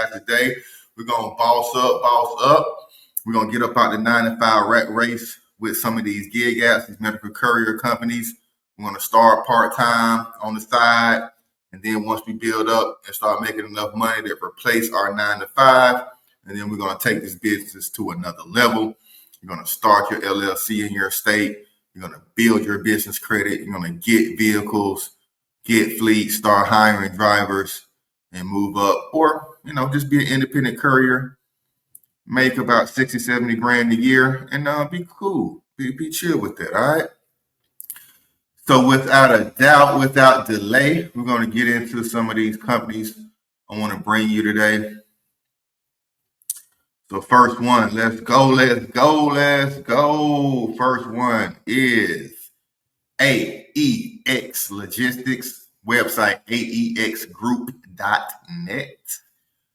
Today, we're going to boss up. We're going to get up out the 9 to 5 rat race with some of these gig apps, these medical courier companies. We're going to start part-time on the side. And then once we build up and start making enough money to replace our 9 to 5, and then we're going to take this business to another level. You're going to start your LLC in your state. You're going to build your business credit. You're going to get vehicles, get fleet, start hiring drivers, and move up. Or, just be an independent courier, make about 60, 70 grand a year, and be cool. Be chill with that, all right? So without a doubt, without delay, we're going to get into some of these companies I want to bring you today. So first one, let's go. First one is AEX Logistics, website aexgroup.net.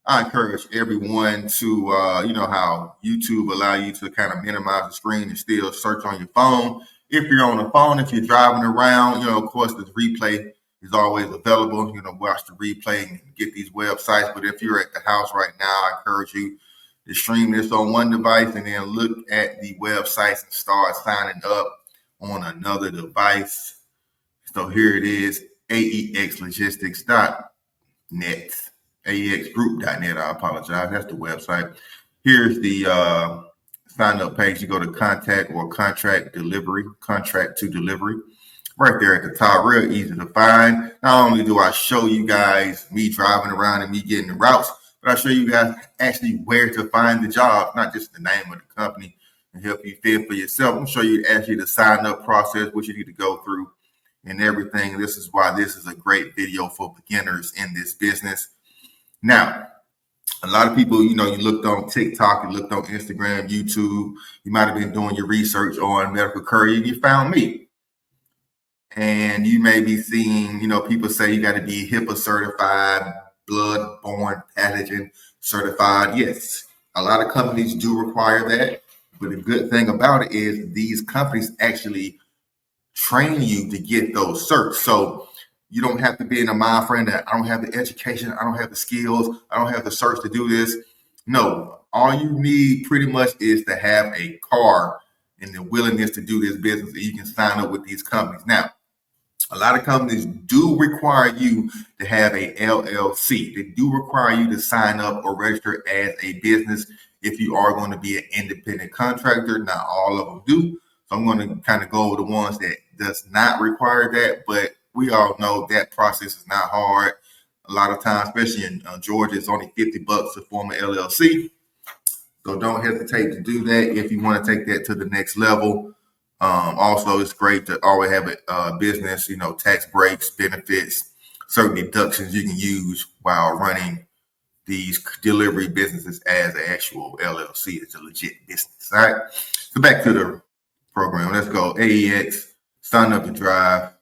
I encourage everyone to, how YouTube allow you to kind of minimize the screen and still search on your phone. If you're on the phone, if you're driving around, of course, this replay is always available. Watch the replay and get these websites. But if you're at the house right now, I encourage you to stream this on one device and then look at the websites and start signing up on another device. So here it is, aexlogistics.net, aexgroup.net. I apologize. That's the website. Here's the sign up page. You go to contact or contract to delivery. Right there at the top, real easy to find. Not only do I show you guys me driving around and me getting the routes, but I show you guys actually where to find the job, not just the name of the company, and help you feel for yourself. I'm show you actually the sign up process, what you need to go through and everything. This is why this is a great video for beginners in this business. Now, a lot of people, you looked on TikTok, you looked on Instagram, YouTube, you might have been doing your research on Medical Courier, and you found me. And you may be seeing, people say you got to be HIPAA certified, blood-borne pathogen certified. Yes, a lot of companies do require that. But the good thing about it is these companies actually train you to get those certs. So you don't have to be in a mind frame that I don't have the education, I don't have the skills, I don't have the certs to do this. No, all you need pretty much is to have a car and the willingness to do this business, and you can sign up with these companies. Now, a lot of companies do require you to have a LLC. They do require you to sign up or register as a business if you are going to be an independent contractor. Not all of them do. So I'm going to kind of go over the ones that does not require that. But we all know that process is not hard. A lot of times, especially in Georgia, it's only $50 to form an LLC. So don't hesitate to do that if you want to take that to the next level. Also, it's great to always have a business, tax breaks, benefits, certain deductions you can use while running these delivery businesses as an actual LLC. It's a legit business. All right. So back to the program. Let's go. AEX, sign up to drive.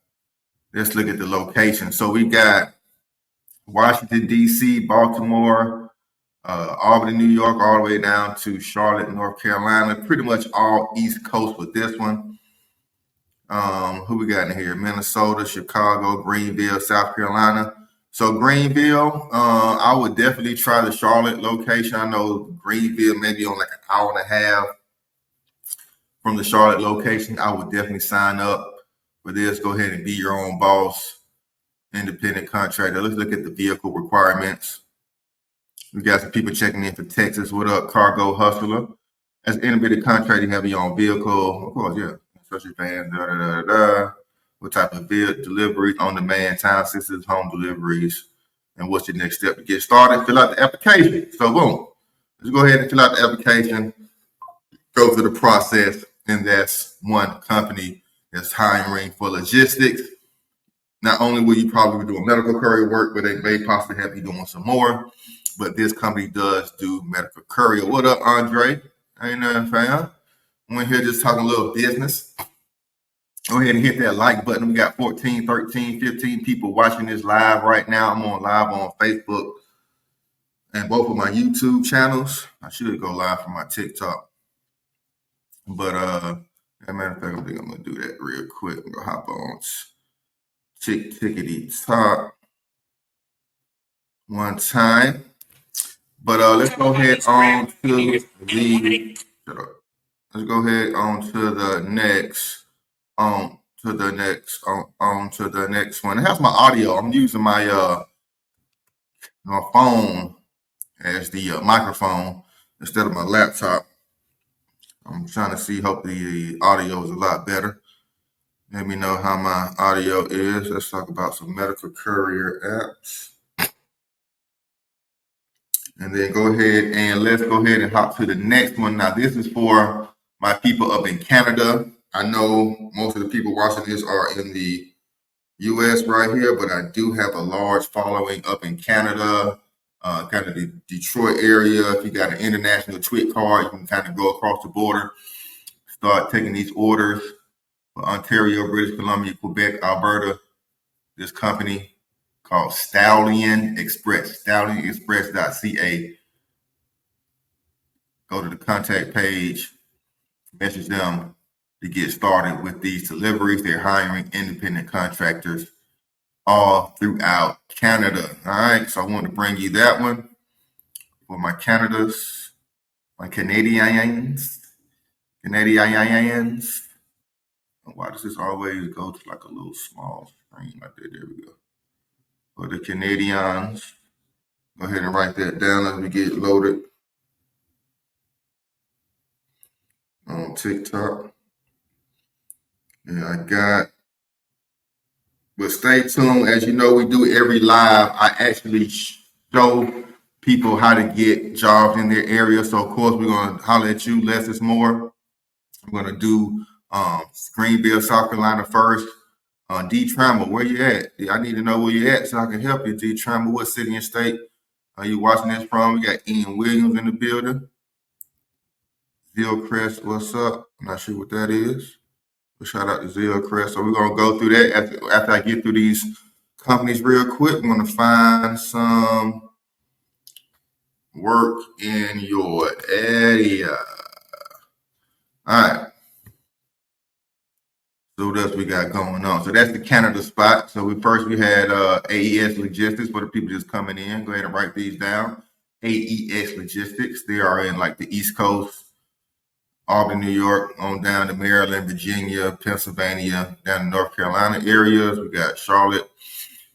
Let's look at the location. So we got Washington, D.C., Baltimore, Albany, New York, all the way down to Charlotte, North Carolina. Pretty much all East Coast with this one. Who we got in here? Minnesota, Chicago, Greenville, South Carolina. So Greenville, I would definitely try the Charlotte location. I know Greenville maybe on like an hour and a half from the Charlotte location. I would definitely sign up for this. Go ahead and be your own boss, independent contractor. Let's look at the vehicle requirements. We got some people checking in for Texas. What up, Cargo Hustler? As an independent contractor, you have your own vehicle. Of course, yeah. Especially fans, what type of vehicle deliveries, on-demand, time systems, home deliveries, and what's your next step to get started? Fill out the application. So boom, let's go ahead and fill out the application, go through the process, and that's one company that's hiring for logistics. Not only will you probably be doing medical courier work, but they may possibly have you doing some more. But this company does do medical courier. What up, Andre? Ain't nothing, fam. We're here just talking a little business. Go ahead and hit that like button. We got 14, 13, 15 people watching this live right now. I'm on live on Facebook and both of my YouTube channels. I should go live from my TikTok. But as a matter of fact, I think I'm going to do that real quick. I'm going to hop on tickety top one time. But let's go ahead on to the. Shut up. Let's go ahead on to the next. On to the next one. It has my audio. I'm using my phone as the microphone instead of my laptop. I'm trying to see. Hopefully, the audio is a lot better. Let me know how my audio is. Let's talk about some medical courier apps. And then let's go ahead and hop to the next one. Now, this is for my people up in Canada. I know most of the people watching this are in the US right here, but I do have a large following up in Canada, kind of the Detroit area. If you got an international TWIC card, you can kind of go across the border, start taking these orders for Ontario, British Columbia, Quebec, Alberta. This company called Stallion Express, stallionexpress.ca. Go to the contact page, message them to get started with these deliveries. They're hiring independent contractors all throughout Canada. All right, so I want to bring you that one for my Canadians. Why does this always go to like a little small screen like that? There we go. For the Canadians, go ahead and write that down as we get loaded on TikTok. Yeah, I got. But stay tuned. As you know, we do every live. I actually show people how to get jobs in their area. So, of course, we're going to holler at you. Less is more. I'm going to do Greenville, South Carolina first. D. Trammell, where you at? I need to know where you at so I can help you. D. Trammell, what city and state are you watching this from? We got Ian Williams in the building. Zillcrest, what's up? I'm not sure what that is. Shout out to Zillcrest. So we're gonna go through that after I get through these companies real quick. I'm gonna find some work in your area. All right. So what else we got going on? So that's the Canada spot. So we had AES Logistics for the people just coming in. Go ahead and write these down. AES Logistics. They are in like the East Coast. Albany, New York, on down to Maryland, Virginia, Pennsylvania, down to North Carolina areas. We got Charlotte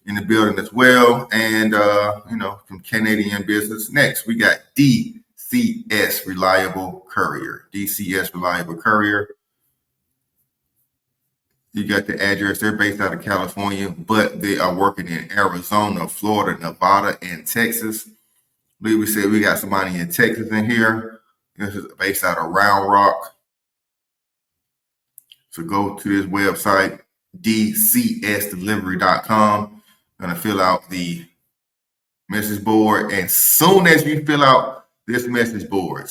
in the building as well, and some Canadian business. Next, we got DCS Reliable Courier. DCS Reliable Courier. You got the address. They're based out of California, but they are working in Arizona, Florida, Nevada, and Texas. We said we got somebody in Texas in here. This is based out of Round Rock. So go to this website, dcsdelivery.com. Going to fill out the message board. And soon as you fill out this message board,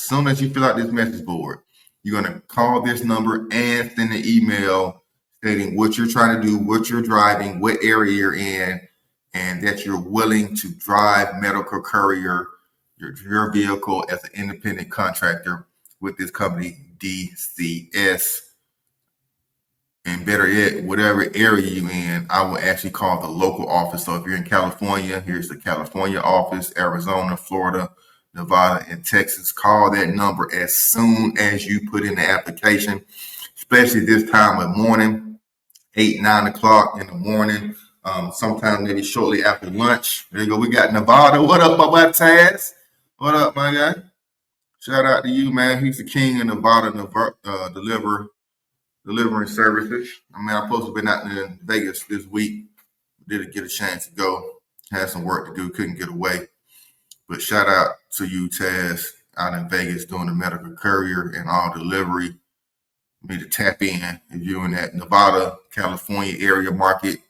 you're going to call this number and send an email stating what you're trying to do, what you're driving, what area you're in, and that you're willing to drive medical courier your vehicle as an independent contractor with this company, DCS. And better yet, whatever area you're in, I will actually call the local office. So if you're in California, here's the California office, Arizona, Florida, Nevada, and Texas. Call that number as soon as you put in the application, especially this time of morning, 8, 9 o'clock in the morning, sometime maybe shortly after lunch. There you go. We got Nevada. What up, my boy Taz? What up, my guy? Shout out to you, man. He's the king of Nevada delivering services. I mean, I'm supposed to have been out in Vegas this week. Didn't get a chance to go. Had some work to do. Couldn't get away. But shout out to you, Taz, out in Vegas doing the medical courier and all delivery. You need to tap in if you're in that Nevada, California area market.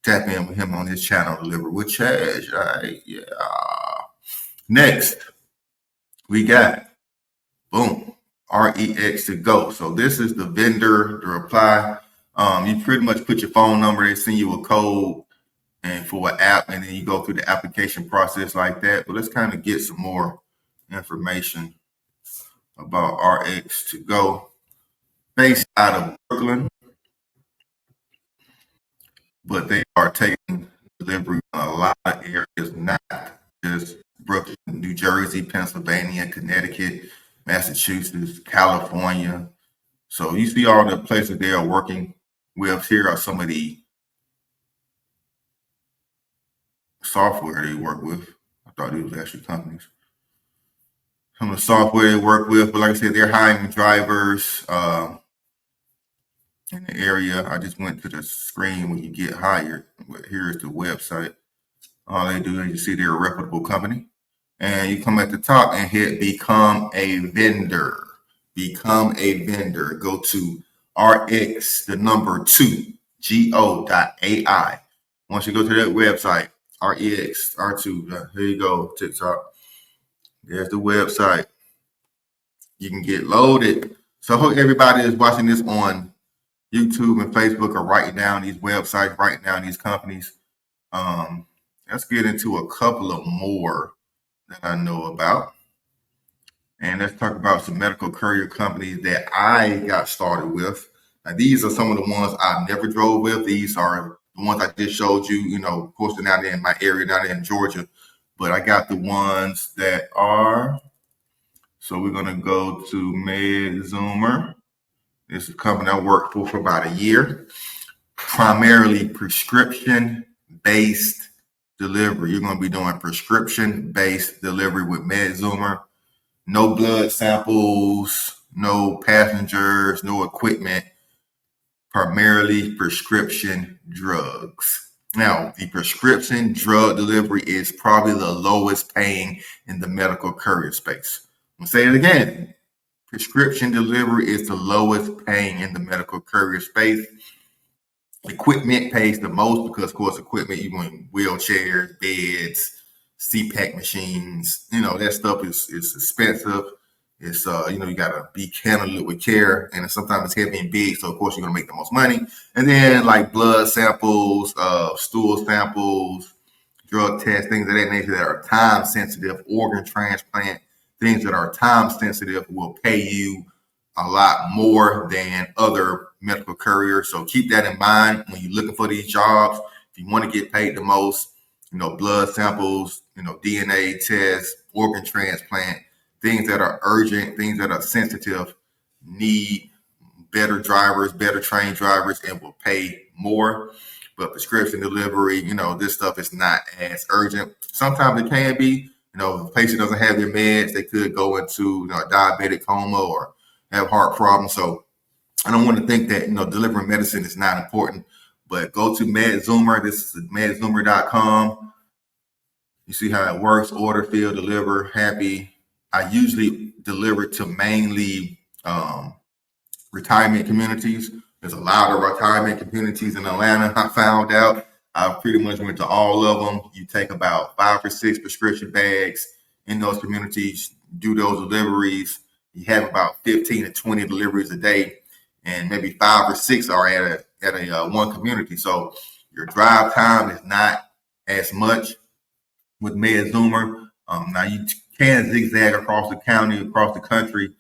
Tap in with him on his channel, Deliver with Chaz. Right? Yeah. Next, we got, boom, REX to go. So this is the vendor, the reply. You pretty much put your phone number, they send you a code and for an app, and then you go through the application process like that. But let's kind of get some more information about RX to go. Based out of Brooklyn, but they are taking delivery in a lot of areas, not just Brooklyn, New Jersey, Pennsylvania, Connecticut, Massachusetts, California. So you see all the places they are working with. Here are some of the software they work with. I thought these was actually companies. Some of the software they work with, but like I said, they're hiring drivers in the area. I just went to the screen when you get hired, but here's the website. All they do is you see they're a reputable company, and you come at the top and hit become a vendor. Become a vendor. Go to RX, the number 2, go.ai. Once you go to that website, RX, R2, here you go, TikTok. There's the website. You can get loaded. So I hope everybody is watching this on YouTube and Facebook are writing down these websites, writing down these companies. Let's get into a couple of more that I know about. And let's talk about some medical courier companies that I got started with. Now, these are some of the ones I never drove with. These are the ones I just showed you, of course, they're not in my area, not in Georgia. But I got the ones that are. So we're going to go to Medzoomer. This is a company I worked for about a year. Primarily prescription-based delivery. You're going to be doing prescription-based delivery with Medzoomer. No blood samples, no passengers, no equipment. Primarily prescription drugs. Now, the prescription drug delivery is probably the lowest paying in the medical courier space. I'm going to say it again. Prescription delivery is the lowest paying in the medical courier space. Equipment pays the most because, of course, equipment, you want wheelchairs, beds, CPAP machines, that stuff is expensive. It's, you got to be handled it with care, and sometimes it's heavy and big, so, of course, you're going to make the most money. And then, like blood samples, stool samples, drug tests, things of that nature that are time-sensitive, organ transplant, things that are time-sensitive will pay you a lot more than other medical couriers. So keep that in mind when you're looking for these jobs. If you want to get paid the most, blood samples, DNA tests, organ transplant, things that are urgent, things that are sensitive, need better drivers, better trained drivers, and will pay more. But prescription delivery, this stuff is not as urgent. Sometimes it can be. If the patient doesn't have their meds, they could go into a diabetic coma or have heart problems. So I don't want to think that, delivering medicine is not important. But go to Medzoomer. This is medzoomer.com. You see how it works. Order, fill, deliver, happy. I usually deliver to mainly retirement communities. There's a lot of retirement communities in Atlanta. I found out. I pretty much went to all of them. You take about 5 or 6 prescription bags in those communities, do those deliveries. You have about 15 to 20 deliveries a day, and maybe 5 or 6 are at a one community. So your drive time is not as much with Medzoomer. Now you can zigzag across the county, across the country,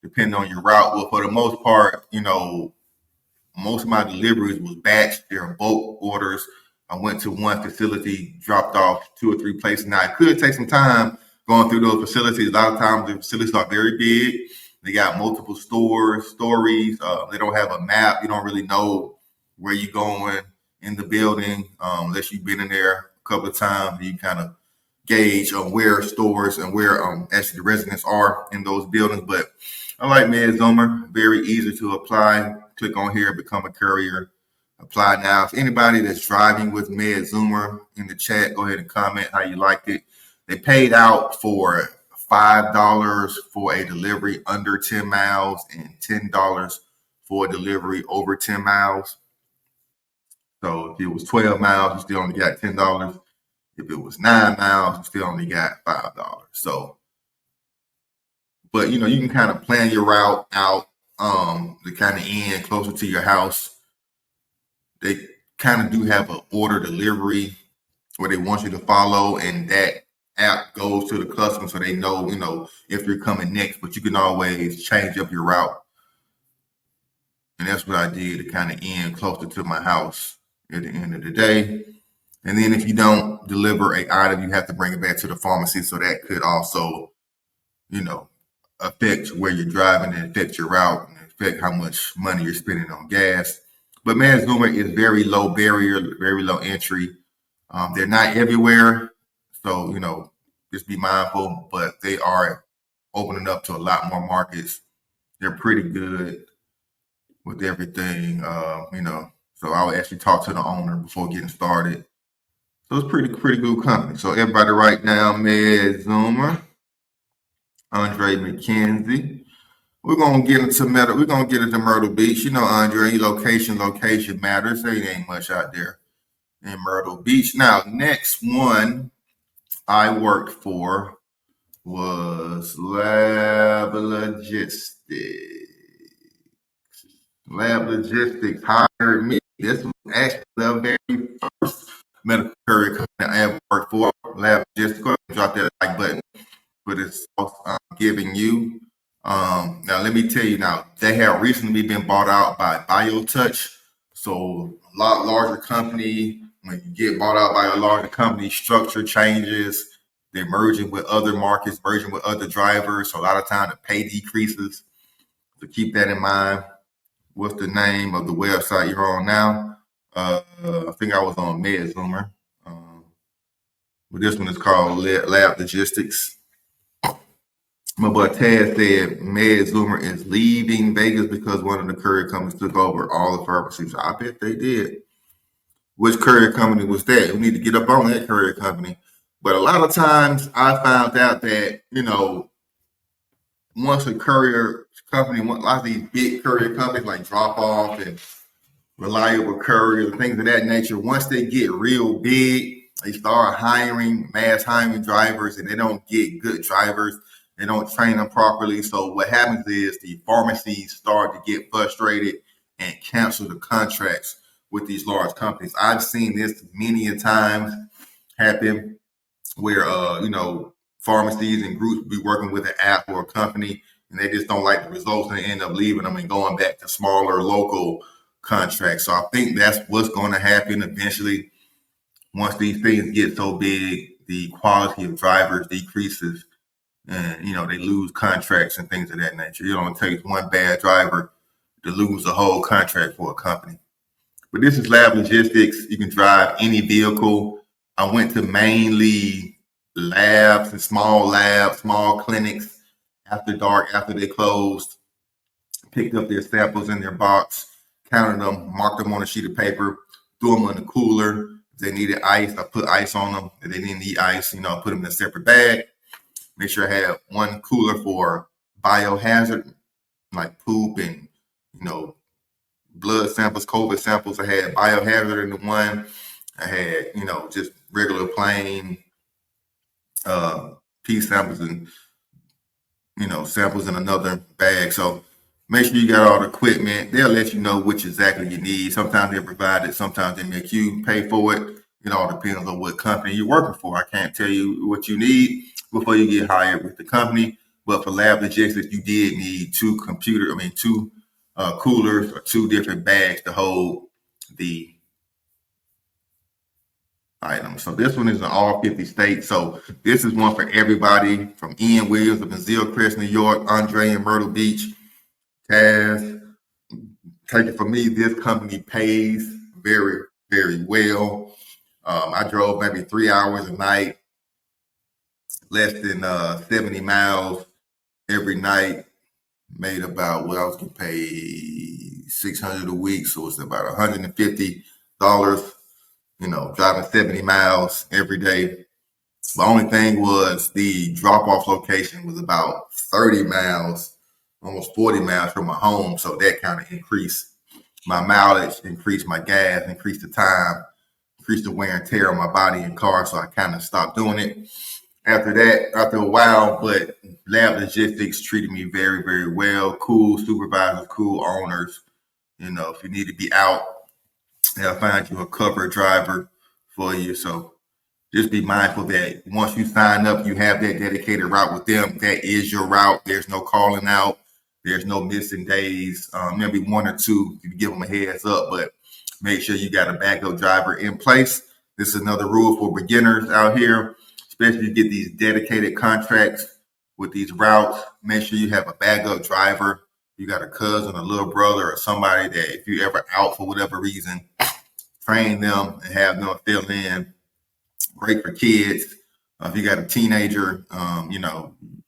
depending on your route. But for the most part, most of my deliveries was batch. They're bulk orders. I went to one facility, dropped off 2 or 3 places. Now, it could take some time going through those facilities. A lot of times, the facilities are very big. They got multiple stories. They don't have a map. You don't really know where you're going in the building unless you've been in there a couple of times. You kind of gauge on where stores and where actually the residents are in those buildings. But I like Medzoomer. Very easy to apply. Click on here, become a courier. Apply now. If anybody that's driving with Medzoomer in the chat, go ahead and comment how you liked it. They paid out for $5 for a delivery under 10 miles and $10 for a delivery over 10 miles. So if it was 12 miles, you still only got $10. If it was 9 miles, you still only got $5. So, but you can kind of plan your route out to kind of end closer to your house. They kind of do have an order delivery where they want you to follow, and that app goes to the customer so they know, if you're coming next, but you can always change up your route. And that's what I did to kind of end closer to my house at the end of the day. And then if you don't deliver a item, you have to bring it back to the pharmacy. So that could also, affect where you're driving and affect your route and affect how much money you're spending on gas. But Medzoomer is very low barrier, very low entry. They're not everywhere. So, just be mindful, but they are opening up to a lot more markets. They're pretty good with everything, So I would actually talk to the owner before getting started. So it's pretty good company. So everybody write down Medzoomer, Andre McKenzie. We're gonna get into Myrtle Beach. Andre, location matters. There ain't much out there in Myrtle Beach. Now, next one I worked for was Lab Logistics. Lab Logistics hired me. This was actually the very first medical courier company I ever worked for. Lab Logistics. Go ahead and drop that like button for this I'm giving you. Now, let me tell you now, they have recently been bought out by BioTouch. So a lot larger company, when you get bought out by a larger company, structure changes. They're merging with other markets, merging with other drivers. So a lot of time the pay decreases. So keep that in mind. What's the name of the website you're on now? I think I was on Medzoomer. But this one is called Lab Logistics. My boy Taz said Medzoomer is leaving Vegas because one of the courier companies took over all the pharmacies. I bet they did. Which courier company was that? We need to get up on that courier company. But a lot of times I found out that, once a courier company, a lot of these big courier companies like Drop Off and Reliable Courier, things of that nature, once they get real big, they start mass hiring drivers, and they don't get good drivers. They don't train them properly. So what happens is the pharmacies start to get frustrated and cancel the contracts with these large companies. I've seen this many a times happen where, pharmacies and groups be working with an app or a company, and they just don't like the results and they end up leaving them and going back to smaller local contracts. So I think that's what's going to happen eventually. Once these things get so big, the quality of drivers decreases and, they lose contracts and things of that nature. It only takes one bad driver to lose a whole contract for a company. But this is Lab Logistics. You can drive any vehicle. I went to mainly labs and small clinics after dark, after they closed, picked up their samples in their box, counted them, marked them on a sheet of paper, threw them in the cooler. If they needed ice, I put ice on them. If they didn't need ice, put them in a separate bag. Make sure I have one cooler for biohazard, like poop and, blood samples, COVID samples. I had biohazard in the one. I had, just regular plain pee samples and, samples in another bag. So make sure you got all the equipment. They'll let you know which exactly you need. Sometimes they provide it. Sometimes they make you pay for it. It all depends on what company you're working for. I can't tell you what you need before you get hired with the company. But for Lab Logistics, you did need two coolers or two different bags to hold the items. So this one is in all 50 states. So this is one for everybody from Ian Williams of Hillcrest, New York, Andre in Myrtle Beach, Taz. Take it from me, this company pays very, very well. I drove maybe 3 hours a night, less than 70 miles every night. Made about I was getting paid $600 a week, so it's about $150. Driving 70 miles every day. The only thing was the drop-off location was about 30 miles, almost 40 miles from my home, so that kind of increased my mileage, increased my gas, increased the time, increased the wear and tear on my body and car, so I kind of stopped doing it. After a while, but Lab Logistics treated me very, very well. Cool supervisors, cool owners. If you need to be out, they'll find you a cover driver for you. So just be mindful that once you sign up, you have that dedicated route with them. That is your route. There's no calling out. There's no missing days. Maybe one or two, you can give them a heads up, but make sure you got a backup driver in place This is another rule for beginners out here, especially if you get these dedicated contracts with these routes. Make sure you have a backup driver. You got a cousin, a little brother, or somebody that if you ever out for whatever reason, train them and have them fill in. Great for kids. If you got a teenager, you can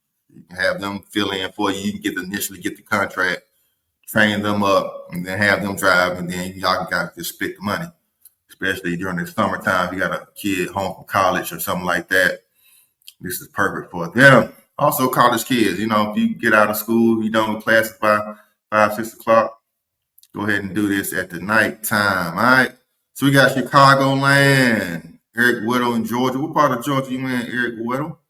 have them fill in for you. You can initially get the contract, train them up, and then have them drive, and then y'all got to just split the money. Especially during the summertime, if you got a kid home from college or something like that, this is perfect for them. Also, college kids, if you get out of school, you done with classes by 5, 6 o'clock, go ahead and do this at the nighttime. All right. So we got Chicagoland, Eric Whittle in Georgia. What part of Georgia you in, Eric Whittle?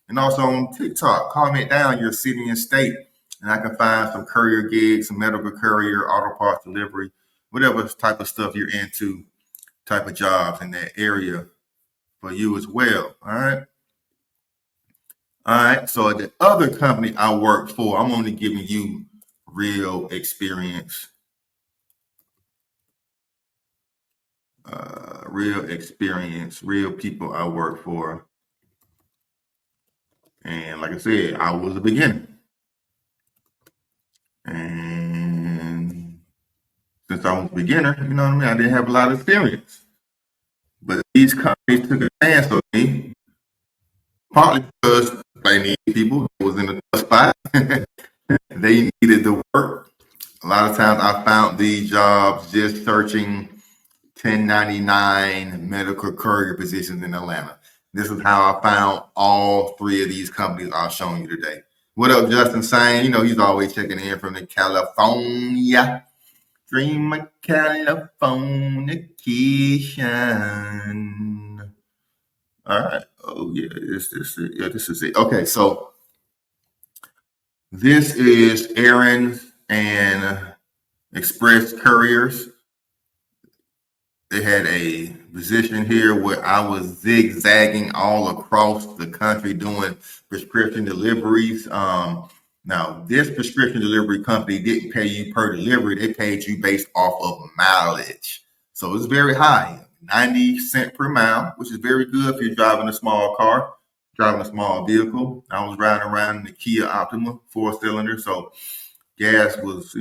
And also on TikTok, comment down your city and state, and I can find some courier gigs, some medical courier, auto parts delivery, whatever type of stuff you're into, type of jobs in that area for you as well. All right. All right. So the other company I work for, I'm only giving you real experience. Real people I work for. And like I said, I was a beginner. And since I was a beginner, you know what I mean? I didn't have a lot of experience. But these companies took a chance on me, partly because they needed people who was in a tough spot. They needed the work. A lot of times I found these jobs just searching 1099 medical courier positions in Atlanta. This is how I found all 3 of these companies I'll show you today. What up, Justin Sane? He's always checking in from the California. Dream of Californication. All right. Oh yeah, this is it. Yeah, this is it. Okay, so this is Errands and Express Couriers. They had a position here where I was zigzagging all across the country doing prescription deliveries. Now, this prescription delivery company didn't pay you per delivery. They paid you based off of mileage. So it's very high, 90 cents per mile, which is very good if you're driving a small car, driving a small vehicle. I was riding around in the Kia Optima 4-cylinder. So gas was,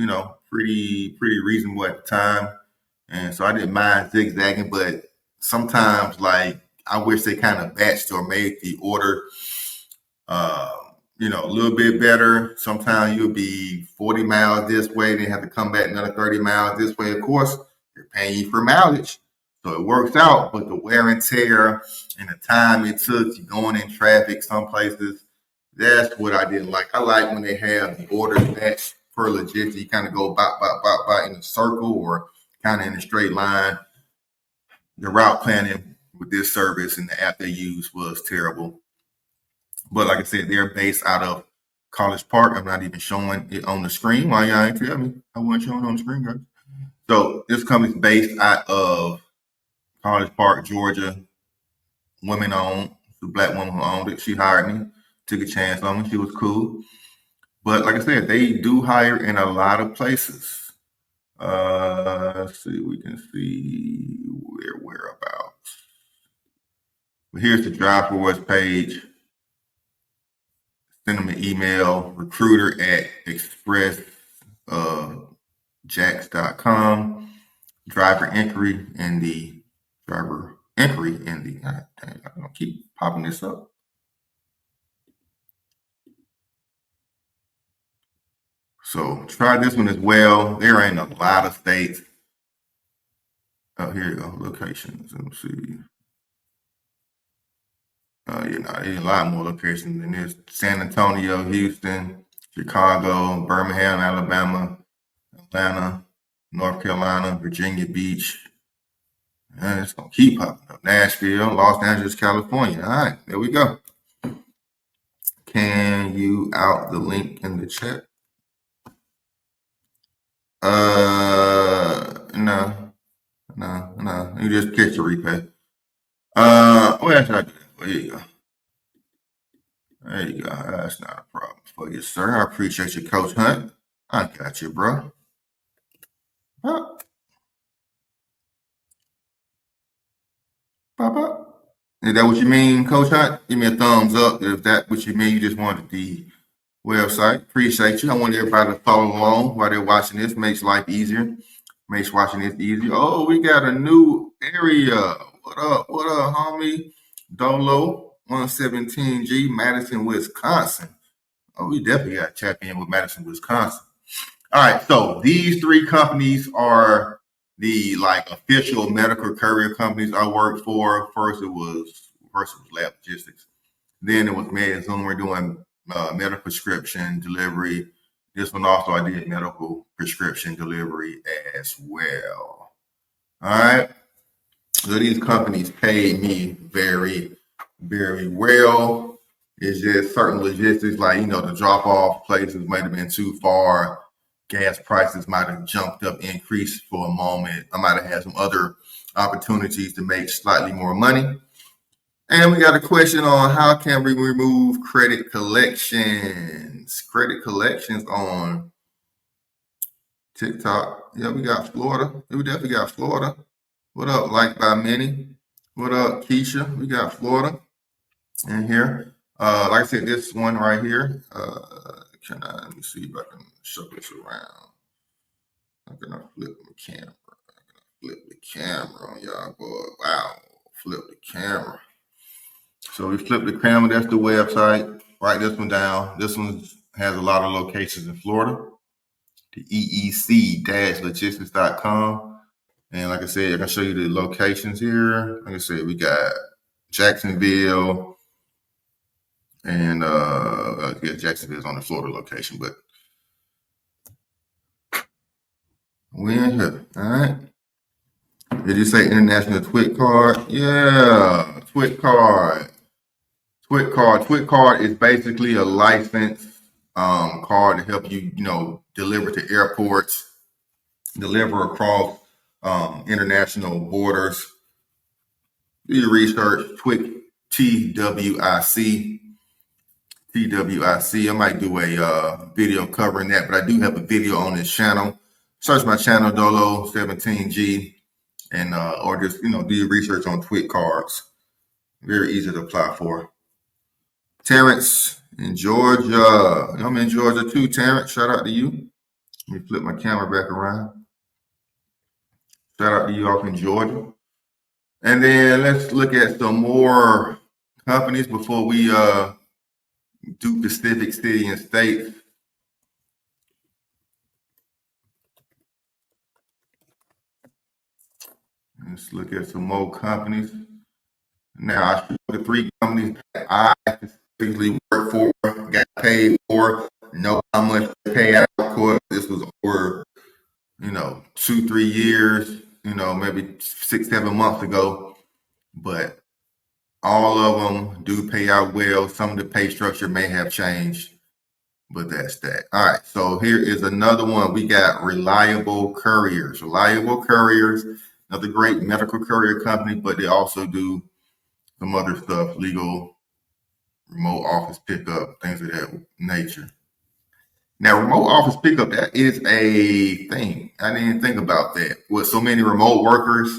pretty reasonable at the time. And so I didn't mind zigzagging, but sometimes I wish they kind of batched or made the order, a little bit better. Sometimes you'll be 40 miles this way, then have to come back another 30 miles this way. Of course, they're paying you for mileage. So it works out, but the wear and tear and the time it took, you going in traffic some places, that's what I didn't like. I like when they have the orders batched per logistics. You kind of go by in a circle or kind of in a straight line. The route planning with this service and the app they use was terrible. But like I said, they're based out of College Park. I'm not even showing it on the screen. Why y'all ain't tell me? I wasn't showing it on the screen, guys. So this company's based out of College Park, Georgia. Women owned. The black woman who owned it. She hired me. Took a chance on me. She was cool. But like I said, they do hire in a lot of places. Let's see, we can see whereabouts. But here's the job for us page. Send them an email, recruiter@expressjacks.com. Driver inquiry in the God dang, I don't keep popping this up. So try this one as well. There ain't a lot of states. Oh, here you go. Locations. Let me see. There's a lot more locations than this. San Antonio, Houston, Chicago, Birmingham, Alabama, Atlanta, North Carolina, Virginia Beach. And it's going to keep popping up. Nashville, Los Angeles, California. All right, there we go. Can you out the link in the chat? No. You just catch the replay. Where should I do that? There you go. There you go. That's not a problem for you, sir. I appreciate you, Coach Hunt. I got you, bro. Huh? Pop up. Is that what you mean, Coach Hunt? Give me a thumbs up if that's what you mean. You just wanted the website. Appreciate you. I want everybody to follow along while they're watching this. Makes life easier. Makes watching this easier. Oh, we got a new area. What up, homie? Dolo 117G, Madison, Wisconsin. Oh, we definitely got to tap in with Madison, Wisconsin. All right, so these three companies are the official medical courier companies I worked for. First it was Lab Logistics. Then it was Medzoomer doing medical prescription delivery. This one also I did medical prescription delivery as well. All right. So these companies paid me very, very well. It's just certain logistics, the drop off places might have been too far. Gas prices might have jumped up, increased for a moment. I might have had some other opportunities to make slightly more money. And we got a question on how can we remove credit collections? Credit collections on TikTok. Yeah, we got Florida. We definitely got Florida. What up, Like by Many? What up, Keisha? We got Florida in here. Like I said, this one right here. Let me see if I can show this around. I'm gonna flip the camera. Flip the camera on y'all, boy. Wow, flip the camera. So we flip the camera. That's the website. Write this one down. This one has a lot of locations in Florida. The EEC-logistics.com. And like I said, I can show you the locations here. Like I said, we got Jacksonville. And Jacksonville's on the Florida location, but we're in here. All right. Did you say international TWIC card? Yeah, TWIC card. TWIC card is basically a license card to help you, deliver to airports, deliver across international borders. Do your research. TWIC, TWIC. TWIC. I might do a video covering that, but I do have a video on this channel. Search my channel, Dolo 17G, and or just do your research on TWIC cards. Very easy to apply for. Terrence in Georgia. I'm in Georgia too, Terrence. Shout out to you. Let me flip my camera back around. Shout out to you off in Georgia. And then let's look at some more companies before we do Pacific city and state. Let's look at some more companies. Now, I show the three companies that I specifically work for, got paid for, know how much they pay out. Of course, this was over, 2-3 years, maybe 6-7 months ago. But all of them do pay out well. Some of the pay structure may have changed, but that's that. All right, so here is another one. We got Reliable Couriers. Reliable Couriers, another great medical courier company, but they also do some other stuff, legal, remote office pickup, things of that nature. Now, remote office pickup, that is a thing. I didn't think about that. With so many remote workers,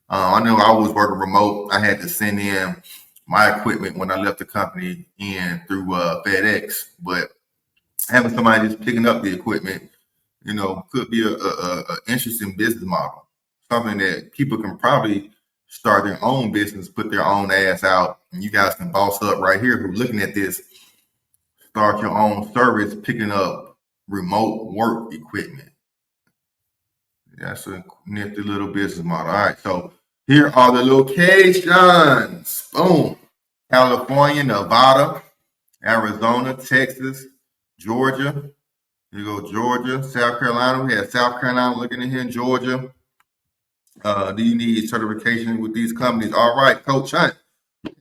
I know I was working remote. I had to send in my equipment when I left the company in through FedEx, but having somebody just picking up the equipment, could be a interesting business model. Something that people can probably start their own business, put their own ass out, and you guys can boss up right here who's looking at this, start your own service picking up remote work equipment. That's a nifty little business model. All right, so here are the locations. Boom. California, Nevada, Arizona, Texas, Georgia. Here you go, Georgia, South Carolina. We have South Carolina looking in here in Georgia. Do you need certification with these companies? All right, Coach Hunt.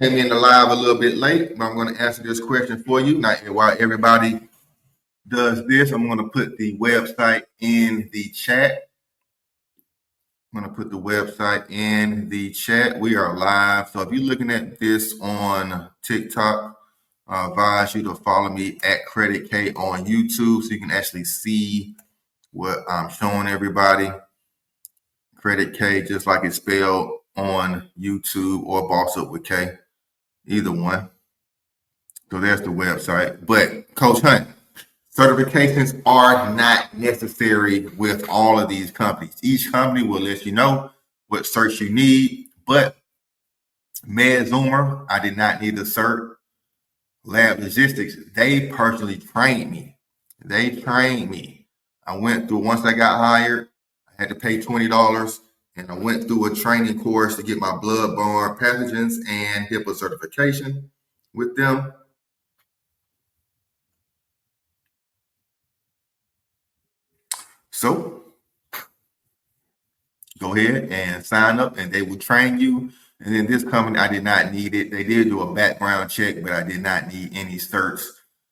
Came in the live a little bit late, but I'm going to answer this question for you. Now, while everybody does this, I'm going to put the website in the chat. I'm going to put the website in the chat. We are live. So if you're looking at this on TikTok, I advise you to follow me at Credit K on YouTube so you can actually see what I'm showing everybody. Credit K, just like it's spelled on YouTube or Boss Up with K, either one. So there's the website. But Coach Hunt, certifications are not necessary with all of these companies. Each company will let you know what certs you need, but Medzoomer, I did not need a cert. Lab Logistics, they personally trained me. I went through, once I got hired, I had to pay $20, and I went through a training course to get my bloodborne pathogens and HIPAA certification with them. So go ahead and sign up, and they will train you. And then this company, I did not need it. They did do a background check, but I did not need any certs,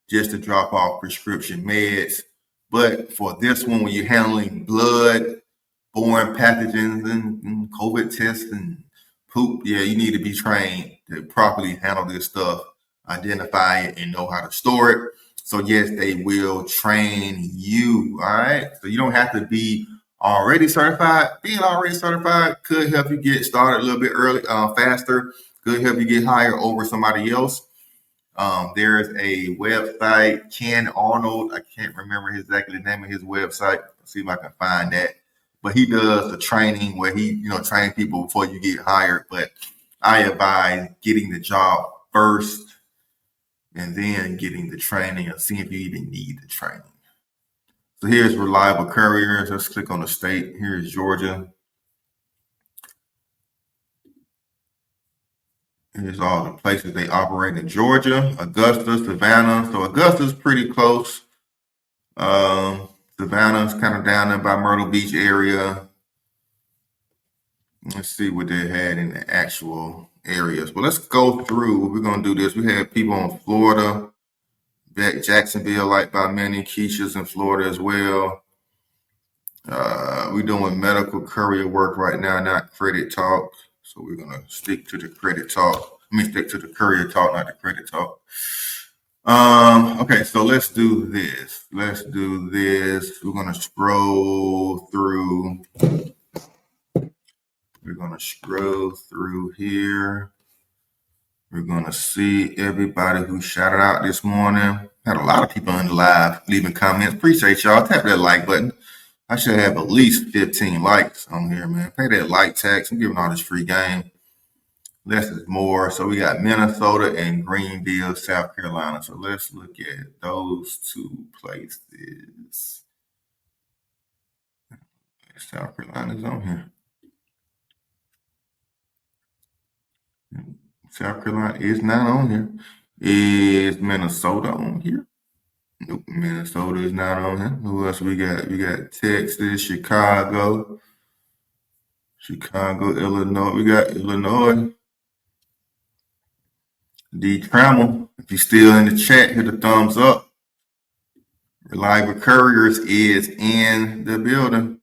just to drop off prescription meds. But for this one, when you're handling blood, borne pathogens, and COVID tests and poop, yeah, you need to be trained to properly handle this stuff, identify it, and know how to store it. So yes, they will train you. All right. So you don't have to be already certified. Being already certified could help you get started a little bit early, faster. Could help you get hired over somebody else. There's a website, Ken Arnold. I can't remember exactly the name of his website. Let's see if I can find that. But he does the training where he, train people before you get hired. But I advise getting the job first and then getting the training and see if you even need the training. So here's Reliable Couriers. Let's click on the state. Here's Georgia. Here's all the places they operate in Georgia. Augusta, Savannah. So Augusta's pretty close. Savannah's kind of down there by Myrtle Beach area. Let's see what they had in the actual areas. Well, let's go through. We're going to do this. We had people in Florida, Jacksonville, like by many, Keisha's in Florida as well. We're doing medical courier work right now, not credit talk. So we're going to stick to the credit talk. Stick to the courier talk, not the credit talk. Okay, so let's do this. We're going to scroll through. We're going to scroll through here. We're going to see everybody who shouted out this morning. Had a lot of people in the live leaving comments. Appreciate y'all. Tap that like button. I should have at least 15 likes on here, man. Pay that like tax. I'm giving all this free game. Less is more. So we got Minnesota and Greenville, South Carolina. So let's look at those two places. South Carolina's on here. South Carolina is not on here. Is Minnesota on here? Nope, Minnesota is not on here. Who else we got? We got Texas, Chicago, Illinois. We got Illinois. D. Trammell, if you're still in the chat, hit the thumbs up. Reliable Couriers is in the building.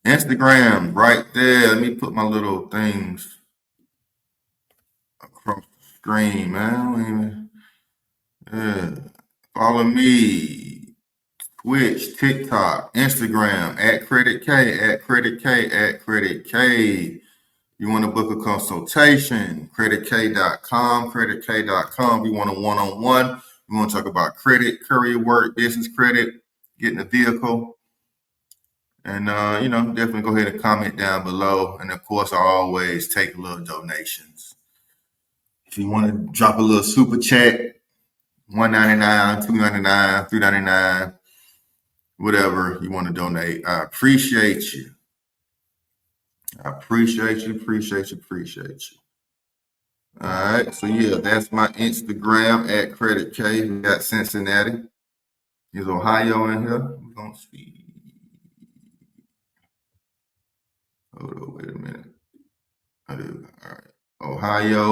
Instagram, right there. Let me put my little things across the screen, man. Follow me. Twitch, TikTok, Instagram, @CreditK. You want to book a consultation, creditk.com. We want a one-on-one. We want to talk about credit, courier work, business credit, getting a vehicle. And, definitely go ahead and comment down below. And, of course, I always take little donations. If you want to drop a little super chat, $1.99, $2.99, $3.99, whatever you want to donate, I appreciate you. Appreciate you. All right. So, yeah, that's my Instagram @CreditK. We got Cincinnati. Is Ohio in here? We're going to see. Hold on, wait a minute. All right. Ohio.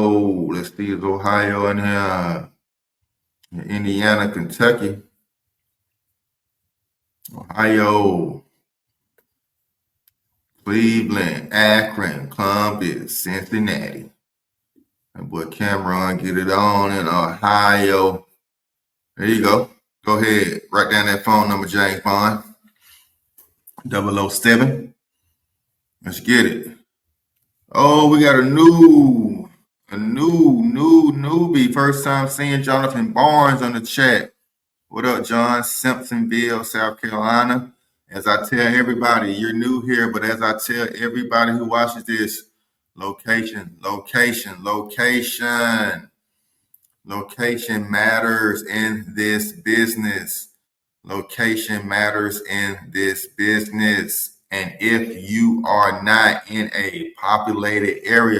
Let's see, is Ohio in here? Indiana, Kentucky. Ohio. Cleveland, Akron, Columbus, Cincinnati. My boy Cameron, get it on in Ohio. There you go. Go ahead. Write down that phone number, James Bond. 007. Let's get it. Oh, we got a newbie. First time seeing Jonathan Barnes on the chat. What up, John? Simpsonville, South Carolina. As I tell everybody, you're new here, but as I tell everybody who watches this, location, location, location. Location matters in this business. Location matters in this business. And if you are not in a populated area,